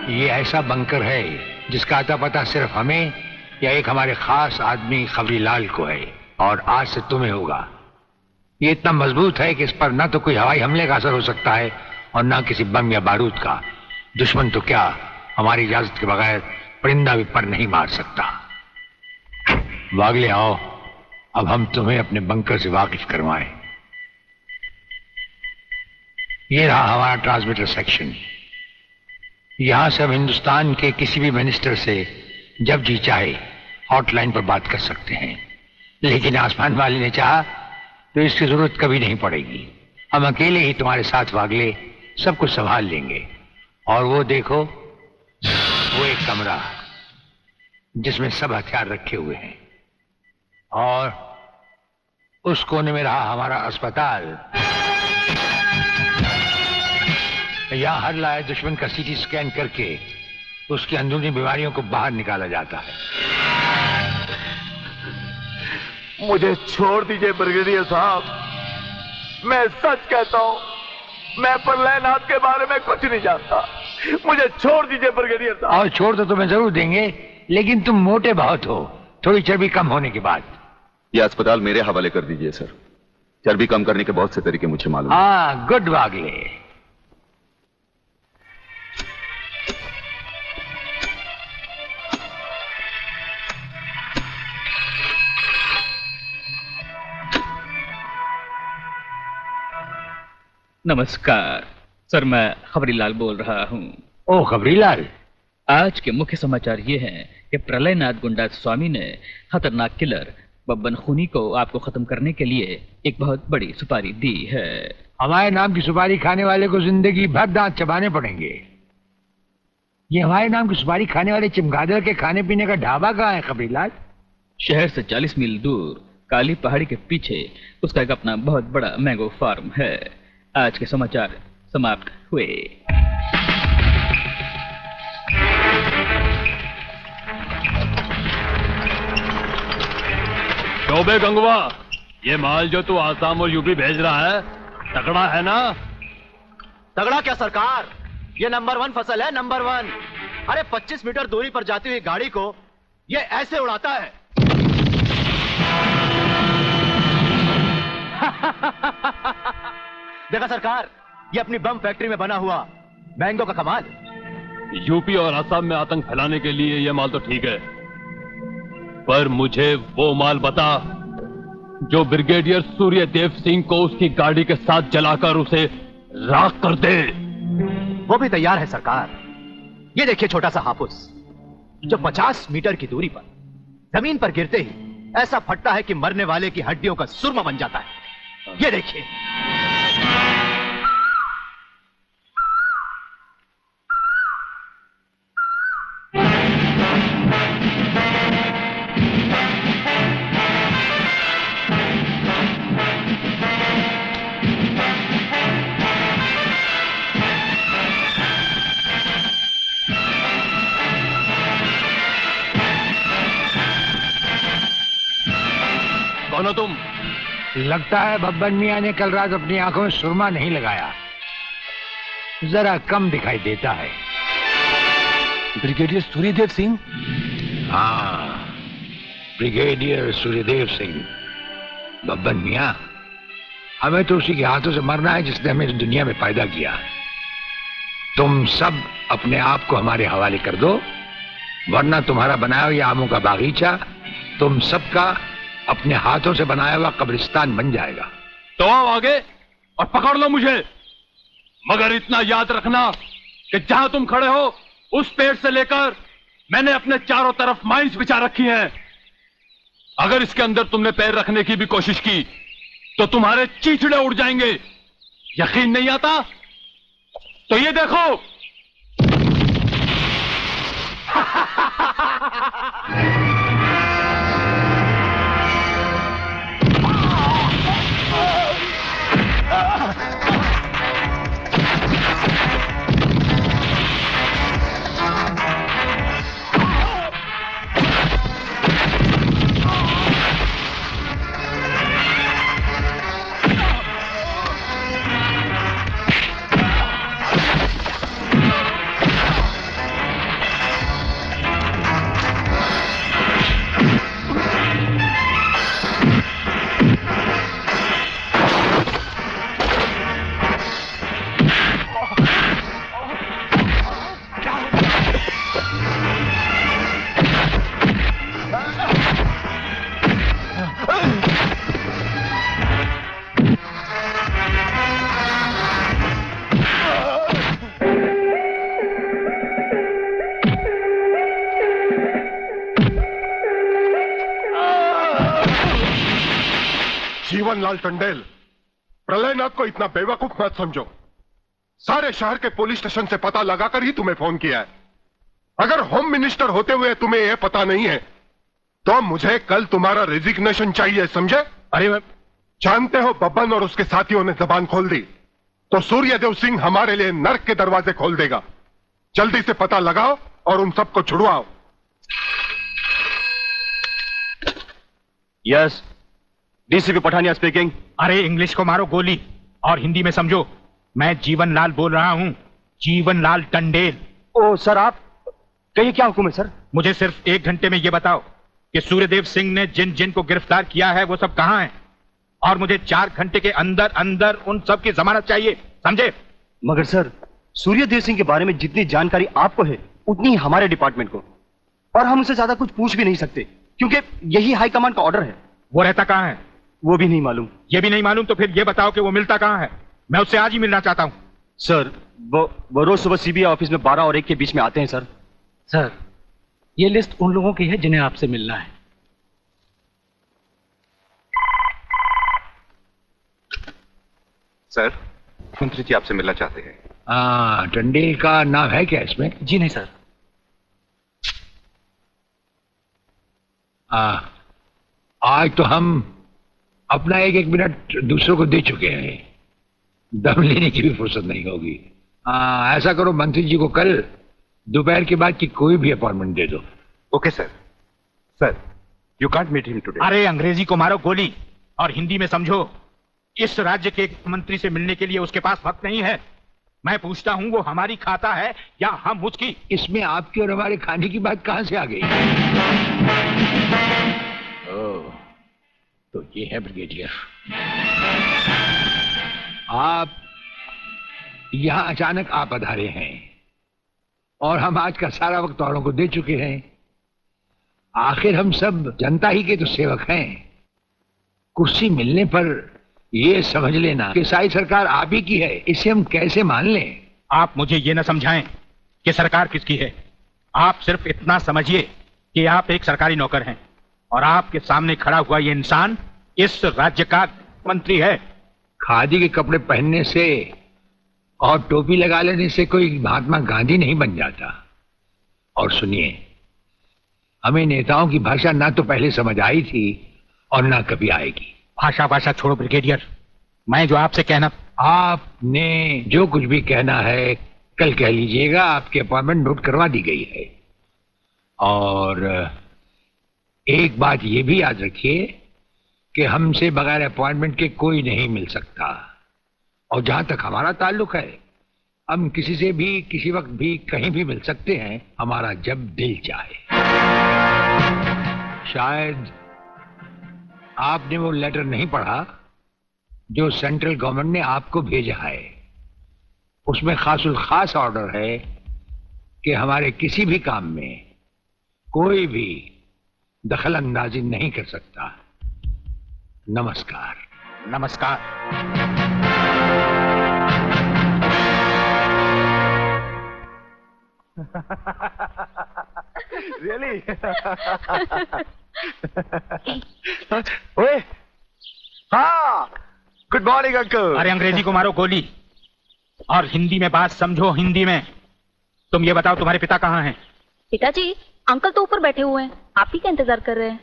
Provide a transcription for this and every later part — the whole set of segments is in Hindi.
ये ऐसा बंकर है जिसका अता पता सिर्फ हमें या एक हमारे खास आदमी खबरीलाल को है, और आज से तुम्हें होगा। ये इतना मजबूत है कि इस पर ना तो कोई हवाई हमले का असर हो सकता है और ना किसी बम या बारूद का। दुश्मन तो क्या, हमारी इजाजत के बगैर परिंदा भी पर नहीं मार सकता। वागले आओ, अब हम तुम्हें अपने बंकर से वाकिफ करवाएं। ये रहा हमारा ट्रांसमीटर सेक्शन। यहां से हम हिंदुस्तान के किसी भी मिनिस्टर से जब जी चाहे हॉटलाइन पर बात कर सकते हैं, लेकिन आसमान वाले ने चाहा तो इसकी जरूरत कभी नहीं पड़ेगी। हम अकेले ही तुम्हारे साथ वागले सब कुछ संभाल लेंगे। और वो देखो, वो एक कमरा जिसमें सब हथियार रखे हुए हैं, और उस कोने में रहा हमारा अस्पताल। यहां हर लाए दुश्मन का सीटी स्कैन करके उसकी अंदरूनी बीमारियों को बाहर निकाला जाता है। मुझे छोड़ दीजिए ब्रिगेडियर साहब, मैं सच कहता हूं, मैं प्रलयनाथ के बारे में कुछ नहीं जानता। मुझे छोड़ दीजिए ब्रिगेडियर साहब। और छोड़ तो तुम्हें जरूर देंगे, लेकिन तुम मोटे बहुत हो, थोड़ी चर्बी कम होने के बाद। यह अस्पताल मेरे हवाले कर दीजिए सर। चर्बी कम करने के बहुत से तरीके मुझे मालूम है। हाँ, गुड वागले। नमस्कार सर, मैं खबरीलाल बोल रहा हूँ। ओ खबरीलाल, आज के मुख्य समाचार ये हैं कि प्रलयनाथ गुंडा स्वामी ने खतरनाक किलर बब्बन खूनी को आपको खत्म करने के लिए एक बहुत बड़ी सुपारी दी है। हमारे नाम की सुपारी खाने वाले को जिंदगी भर दांत चबाने पड़ेंगे। ये हमारे नाम की सुपारी खाने वाले चमगादड़ के खाने पीने का ढाबा कहाँ है खबरीलाल? शहर से 40 मील दूर काली पहाड़ी के पीछे उसका एक अपना बहुत बड़ा मैंगो फार्म है। आज के समाचार समाप्त हुए। चौबे गंगवा, ये माल जो तू आसाम और यूपी भेज रहा है तगड़ा है ना? तगड़ा क्या सरकार, ये नंबर 1 फसल है, नंबर 1। अरे 25 मीटर दूरी पर जाती हुई गाड़ी को ये ऐसे उड़ाता है। देखा सरकार, ये अपनी बम फैक्ट्री में बना हुआ मैंगो का कमाल। यूपी और असम में आतंक फैलाने के लिए ये माल तो ठीक है, पर मुझे वो माल बता जो ब्रिगेडियर सूर्यदेव सिंह को उसकी गाड़ी के साथ जलाकर उसे राख कर दे। वो भी तैयार है सरकार। ये देखिए छोटा सा हापुस जो 50 मीटर की दूरी पर जमीन पर गिरते ही ऐसा फटता है कि मरने वाले की हड्डियों का सुरमा बन जाता है। ये देखिए। कौन हो तुम? लगता है बब्बन मियां ने कल रात अपनी आंखों में सुरमा नहीं लगाया, जरा कम दिखाई देता है। ब्रिगेडियर सूर्यदेव सिंह? हाँ, ब्रिगेडियर सूर्यदेव सिंह। बब्बन मियां, हमें तो उसी के हाथों से मरना है जिसने हमें इस दुनिया में पैदा किया। तुम सब अपने आप को हमारे हवाले कर दो, वरना तुम्हारा बनाया हुआ आमों का बागीचा तुम सबका अपने हाथों से बनाया हुआ कब्रिस्तान बन जाएगा। तो आओ आगे और पकड़ लो मुझे, मगर इतना याद रखना कि जहां तुम खड़े हो उस पेड़ से लेकर मैंने अपने चारों तरफ माइंस बिछा रखी हैं। अगर इसके अंदर तुमने पैर रखने की भी कोशिश की तो तुम्हारे चीचड़े उड़ जाएंगे। यकीन नहीं आता तो ये देखो। जीवनलाल टंडेल, प्रलयनाथ को इतना बेवकूफ मत समझो। सारे शहर के पुलिस स्टेशन से पता लगाकर ही तुम्हें फोन किया है। अगर होम मिनिस्टर होते हुए तुम्हें यह पता नहीं है तो मुझे कल तुम्हारा रेजिग्नेशन चाहिए, समझे? अरे मैं जानते हो बब्बन और उसके साथियों ने जबान खोल दी तो सूर्यदेव सिंह हमारे लिए नर्क के दरवाजे खोल देगा। जल्दी से पता लगाओ और उन सबको छुड़वाओ। Yes, DCP Pathania speaking. अरे इंग्लिश को मारो गोली और हिंदी में समझो। मैं जीवनलाल बोल रहा हूं, जीवनलाल टंडेल। ओ सर, आप कहिए, क्या हुक्म है सर? मुझे सिर्फ 1 घंटे में यह बताओ कि सूर्यदेव सिंह ने जिन जिन को गिरफ्तार किया है वो सब कहां हैं, और मुझे 4 घंटे के अंदर अंदर उन सब की जमानत चाहिए, समझे? मगर सर, सूर्यदेव सिंह के बारे में जितनी जानकारी आपको है उतनी ही हमारे डिपार्टमेंट को, और हम उसे ज्यादा कुछ पूछ भी नहीं सकते क्योंकि यही हाई कमांड का ऑर्डर है। वो रहता कहां है? वो भी नहीं मालूम। ये भी नहीं मालूम तो फिर ये बताओ कि वो मिलता कहां है? मैं उससे आज ही मिलना चाहता हूं। सर, वो रोज सुबह सीबीआई ऑफिस में 12 और 1 के बीच में आते हैं सर। सर, ये लिस्ट उन लोगों की है जिन्हें आपसे मिलना है। सर, मंत्री जी आपसे मिलना चाहते हैं। टंडेल का नाम है क्या इसमें? जी नहीं सर। आज तो हम अपना 1-1 मिनट दूसरों को दे चुके हैं, दम लेने की भी फुर्सत नहीं होगी। ऐसा करो, मंत्री जी को कल दोपहर के बाद की कोई भी अपॉइंटमेंट दे दो। Okay sir. Sir, you can't meet him today. अरे अंग्रेजी को मारो गोली और हिंदी में समझो। इस राज्य के मंत्री से मिलने के लिए उसके पास वक्त नहीं है। मैं पूछता हूं वो हमारी खाता है या हम उसकी? इसमें आपकी और हमारे खाने की बात कहां से आ गई? ओह, तो ये है ब्रिगेडियर। आप यहां अचानक आ पधारे हैं और हम आज का सारा वक्त औरों को दे चुके हैं। आखिर हम सब जनता ही के तो सेवक हैं। कुर्सी मिलने पर ये समझ लेना कि सारी सरकार आप ही की है, इसे हम कैसे मान लें? आप मुझे ये न समझाएं कि सरकार किसकी है। आप सिर्फ इतना समझिए कि आप एक सरकारी नौकर हैं और आपके सामने खड़ा हुआ ये इंसान इस राज्य का मंत्री है। खादी के कपड़े पहनने से और टोपी लगा लेने से कोई महात्मा गांधी नहीं बन जाता। और सुनिए, हमें नेताओं की भाषा ना तो पहले समझ आई थी और ना कभी आएगी। भाषा छोड़ो ब्रिगेडियर, मैं जो आपसे कहना। आपने जो कुछ भी कहना है कल कह लीजिएगा। आपकी अपॉइंटमेंट नोट करवा दी गई है। और एक बात ये भी याद रखिए कि हमसे बगैर अपॉइंटमेंट के कोई नहीं मिल सकता। और जहां तक हमारा ताल्लुक है, हम किसी से भी किसी वक्त भी कहीं भी मिल सकते हैं, हमारा जब दिल चाहे। शायद आपने वो लेटर नहीं पढ़ा जो सेंट्रल गवर्नमेंट ने आपको भेजा है। उसमें खासुल खास ऑर्डर है कि हमारे किसी भी काम में कोई भी दखल अंदाजी नहीं कर सकता। नमस्कार। नमस्कार। रियली? ओए, हाँ, गुड मॉर्निंग अंकल। अरे अंग्रेजी को मारो गोली और हिंदी में बात समझो। हिंदी में तुम ये बताओ तुम्हारे पिता कहाँ हैं? पिताजी, अंकल तो ऊपर बैठे हुए हैं, आप ही का इंतजार कर रहे हैं।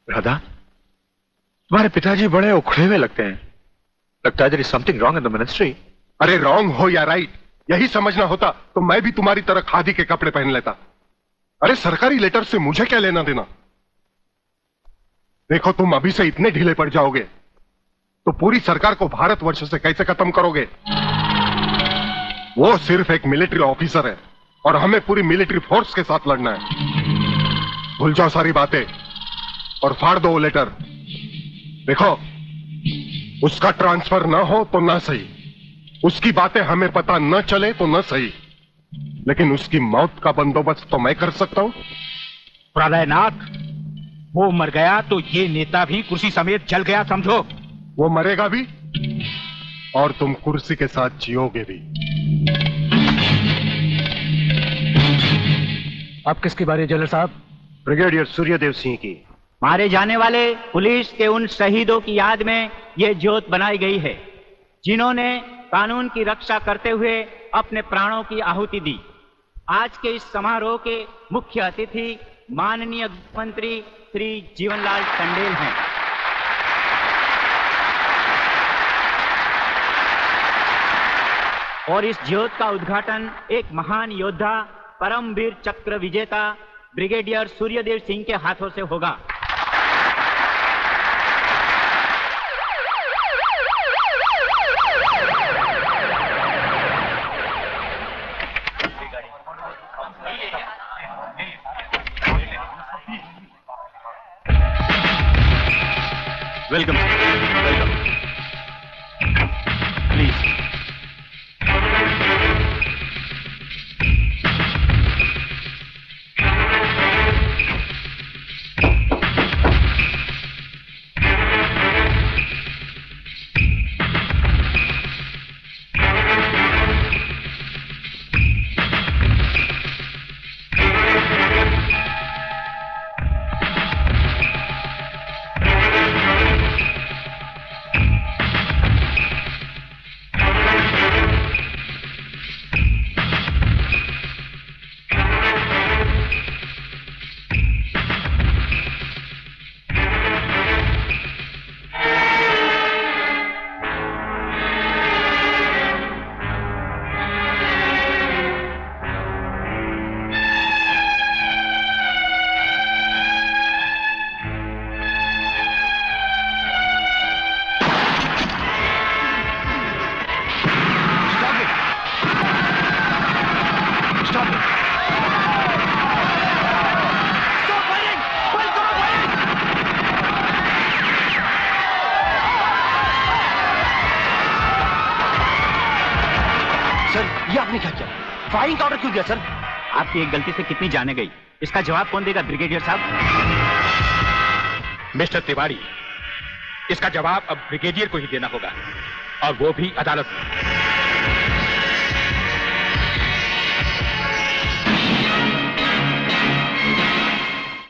राधा, तुम्हारे पिताजी बड़े उखड़े हुए लगते हैं। लगता है there is something wrong in the ministry। अरे रॉन्ग हो या राइट, यही समझना होता तो मैं भी तुम्हारी तरह खादी के कपड़े पहन लेता। अरे सरकारी लेटर से मुझे क्या लेना देना? देखो, तुम अभी से इतने ढीले पड़ जाओगे तो पूरी सरकार को भारतवर्ष से कैसे खत्म करोगे? वो सिर्फ एक मिलिट्री ऑफिसर है और हमें पूरी मिलिट्री फोर्स के साथ लड़ना है। भूल जाओ सारी बातें और फाड़ दो वो लेटर। देखो, उसका ट्रांसफर ना हो तो ना सही, उसकी बातें हमें पता न चले तो न सही, लेकिन उसकी मौत का बंदोबस्त तो मैं कर सकता हूं। प्रलयनाथ, वो मर गया तो ये नेता भी कुर्सी समेत जल गया, समझो। वो मरेगा भी और तुम कुर्सी के साथ जियोगे भी। आप किसकी बारी जनरल साहब? ब्रिगेडियर सूर्यदेव सिंह की। मारे जाने वाले पुलिस के उन शहीदों की याद में यह ज्योत बनाई गई है, जिन्होंने कानून की रक्षा करते हुए अपने प्राणों की आहुति दी। आज के इस समारोह के मुख्य अतिथि माननीय मंत्री श्री जीवनलाल टंडेल हैं। और इस ज्योत का उद्घाटन एक महान योद्धा, परमवीर चक्र विजेता ब्रिगेडियर सूर्यदेव सिंह के हाथों से होगा। Welcome welcome please. फायरिंग का ऑर्डर क्यों दिया सर? आपकी एक गलती से कितनी जाने गई, इसका जवाब कौन देगा ब्रिगेडियर साहब? मिस्टर तिवारी, इसका जवाब अब ब्रिगेडियर को ही देना होगा, और वो भी अदालत में।